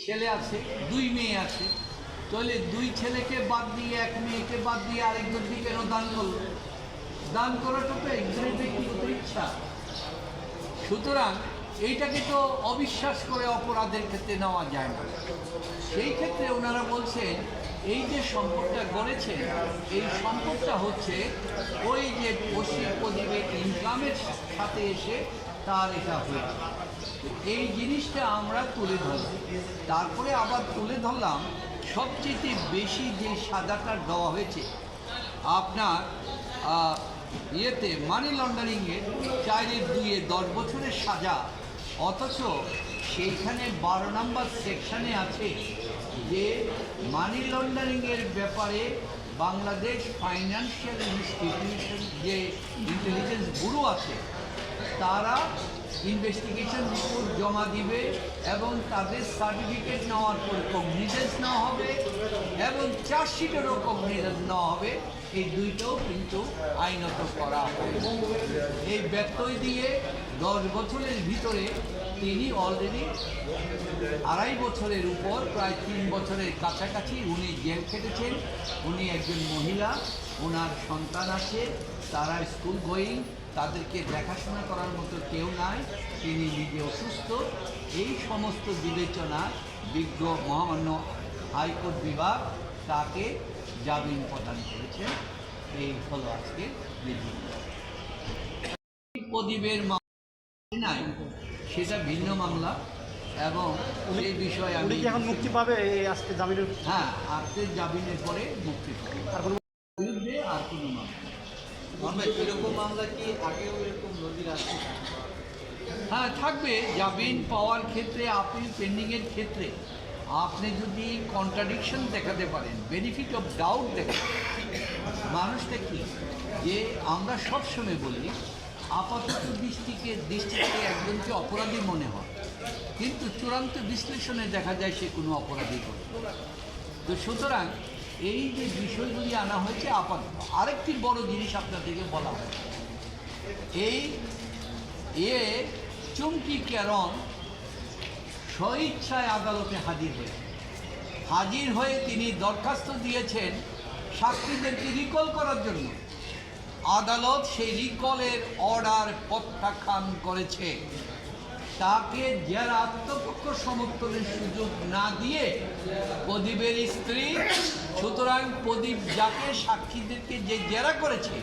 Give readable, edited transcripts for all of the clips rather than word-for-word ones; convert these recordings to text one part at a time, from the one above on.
ছেলে আছে, দুই মেয়ে আছে, তাহলে দুই ছেলেকে বাদ দিয়ে এক মেয়েকে বাদ দিয়ে আরেকজনকে কেন দান করলো? দান করাটা তো একজনের ব্যক্তিগত ইচ্ছা। সুতরাং এইটাকে তো অবিশ্বাস করে অপরাধের ক্ষেত্রে নেওয়া যায় না। সেই ক্ষেত্রে ওনারা বলছেন এই যে সম্পদটা গড়েছে, এই সম্পদটা হচ্ছে ওই যে প্রদীপের ইনকামের সাথে এসে তার এটা হয়েছে। এই জিনিসটা আমরা তুলে ধরলাম। তারপরে আবার তুলে ধরলাম সবচেয়ে বেশি যে সাজাটা দেওয়া হয়েছে আপনার ইয়েতে মানি লন্ডারিংয়ের 4-2 10 বছরের সাজা, অথচ সেইখানে 12 নম্বর সেকশানে আছে যে মানি লন্ডারিংয়ের ব্যাপারে বাংলাদেশ ফাইন্যান্সিয়াল ইনস্টিটিউশন যে ইন্টেলিজেন্স ব্যুরো আছে তারা ইনভেস্টিগেশন রিপোর্ট জমা দিবে এবং তাদের সার্টিফিকেট নেওয়ার পর কগনিজেন্স নেওয়া হবে এবং চার্জশিটেরও কগনিজেন্স নেওয়া হবে। এই দুইটাও কিন্তু আইনত করা হবে। এই ব্যত্যয় দিয়ে 10 বছরের ভিতরে তিনি অলরেডি 2.5 বছরের উপর প্রায় 3 বছরের কাছাকাছি উনি জেল খেটেছেন। উনি একজন মহিলা, ওনার সন্তান আছে, তারা স্কুল গোয়িং, তাদেরকে দেখাশোনা করার মতো কেউ নাই, তিনি নিজে অসুস্থ। এই সমস্ত বিবেচনা বিজ্ঞ মহামান্য হাইকোর্ট বিভাগ তাকে জামিন প্রদান করেছে। এই হলো আজকে প্রদীপের মামলা নাই, সেটা ভিন্ন মামলা এবং এই বিষয়ে আমি এখন মুক্তি পাবে আজকে জামিনের। হ্যাঁ, আজকে জামিনের পরে মুক্তি পাবে। আর কোনো বিরুদ্ধে আর কোনো মামলা এরকম মামলা কি আগেও এরকম নজির আছে? হ্যাঁ থাকবে। জামিন পাওয়ার ক্ষেত্রে, আপিল পেন্ডিংয়ের ক্ষেত্রে আপনি যদি কন্ট্রাডিকশন দেখাতে পারেন, বেনিফিট অফ ডাউট দেখাতে পারেন, মানুষটা কি যে আমরা সবসময় বলি আপাতত দৃষ্টিতে একজনকে অপরাধী মনে হয়, কিন্তু চূড়ান্ত বিশ্লেষণে দেখা যায় সে কোনো অপরাধী করে। তো সুতরাং এই যে বিষয়গুলি আনা হয়েছে আপাতত। আরেকটি বড় জিনিস আপনাদেরকে বলা হয়, এই চুমকি ক্যারন স্বইচ্ছায় আদালতে হাজির হয়ে তিনি দরখাস্ত দিয়েছেন সাক্ষীদেরকে রিকল করার জন্য। আদালত সেই রিকলের অর্ডার প্রত্যাখ্যান করেছে। তাকে জেরা আত্মপক্ষ সমর্থনের সুযোগ না দিয়ে প্রদীপের স্ত্রী, সুতরাং প্রদীপ যাকে সাক্ষীদেরকে যে জেরা করেছে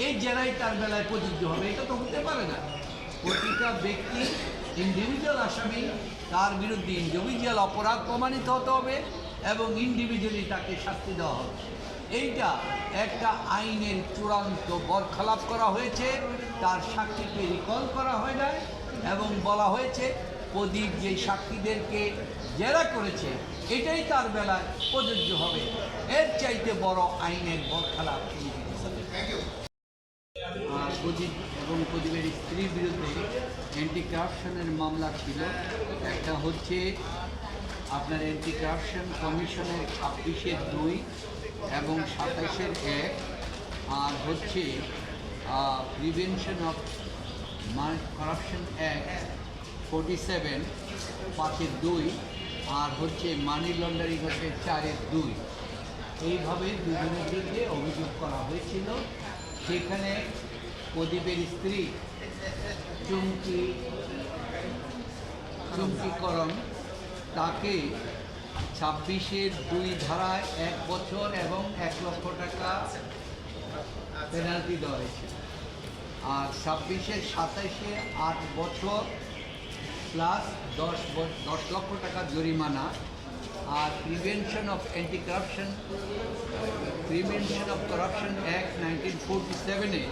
এই জেরাই তার বেলায় প্রযোজ্য হবে। এটা তো হতে পারে না। প্রতিটা ব্যক্তি ইন্ডিভিজুয়াল আসামি, তার বিরুদ্ধে ইন্ডিভিজুয়াল অপরাধ প্রমাণিত হতে হবে এবং ইন্ডিভিজুয়ালি তাকে শাস্তি দেওয়া হবে। এইটা একটা আইনের চূড়ান্ত বরখেলাপ করা হয়েছে। তার সাক্ষীকে রিকল করা হয় না এবং বলা হয়েছে প্রদীপ যে সাক্ষীদেরকে জেরা করেছে এটাই তার বেলায় প্রযোজ্য হবে। এর চাইতে বড় আইনের বরখেলাপ প্রদীপ এবং প্রদীপের স্ত্রীর বিরুদ্ধে অ্যান্টি কারাপশনের মামলা ছিল। একটা হচ্ছে আপনার অ্যান্টি কারাপশন কমিশনের 26-2 এবং 27-1, আর হচ্ছে প্রিভেনশন অফ কারাপশন অ্যাক্ট 47 5-2, আর হচ্ছে মানি লন্ডারিং হচ্ছে 4-2। এইভাবে দুজনের বিরুদ্ধে অভিযোগ করা হয়েছিল। সেখানে প্রদীপের স্ত্রী চুমকিকরণ তাকে 26-2 ধারায় 1 বছর এবং 1 লক্ষ টাকা পেনাল্টি দেওয়া হয়েছে। আর 26-27 8 বছর প্লাস 10 লক্ষ টাকা জরিমানা। আর প্রিভেনশন অফ কারাপশন অ্যাক্ট 1947-এ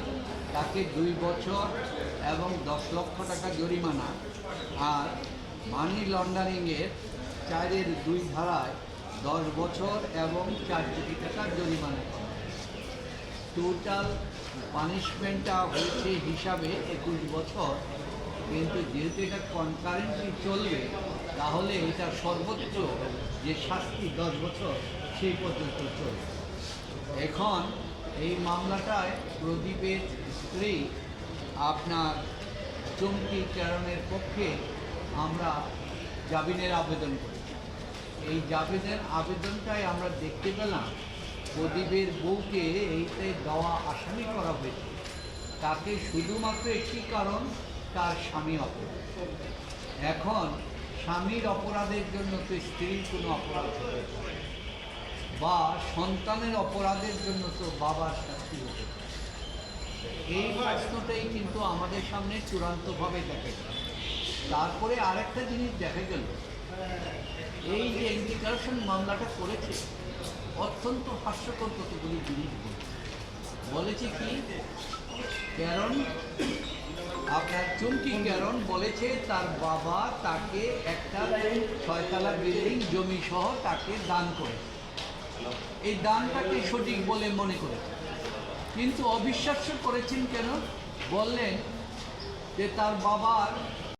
তাকে 2 বছর এবং 10 লক্ষ টাকা জরিমানা। আর মানি লন্ডারিংয়ের 4-2 ধারায় 10 বছর এবং 4 কোটি টাকা জরিমানা করা। টোটাল পানিশমেন্টটা হয়েছে হিসাবে 21 বছর, কিন্তু যেহেতু এটা কনকারেন্টলি চলবে তাহলে এটা সর্বোচ্চ যে শাস্তি 10 বছর সেই পর্যন্ত চলবে। এখন এই মামলাটায় প্রদীপের স্ত্রী আপনার চুমকিকরণের পক্ষে আমরা জামিনের আবেদন করেছি। এই আবেদনটায় আমরা দেখতে পেলাম প্রদীপের বউকে এইতে দেওয়া আসামি করা হয়েছে। তাকে শুধুমাত্র একটি কারণ, তার স্বামী অপরাধ। এখন স্বামীর অপরাধের জন্য তো স্ত্রীর কোনো অপরাধ হতে পারে, বা সন্তানের অপরাধের জন্য তো বাবার শাস্তি হতে পারে। এই প্রশ্নটাই কিন্তু আমাদের সামনে চূড়ান্তভাবে দেখা গেল। তারপরে আরেকটা জিনিস দেখা গেল, এই যে অ্যান্টি কারাপশন মামলাটা করেছে, অত্যন্ত হাস্যকর কতগুলি জিনিস বলেছে কি, কারণ আপনার চুমকি কারণ বলেছে তার বাবা তাকে একটা 6তলা বিল্ডিং জমি সহ তাকে দান করে, এই দানটাকে সঠিক বলে মনে করেছে। কিন্তু অবিশ্বাস্য করেছেন কেন? বললেন যে তার বাবার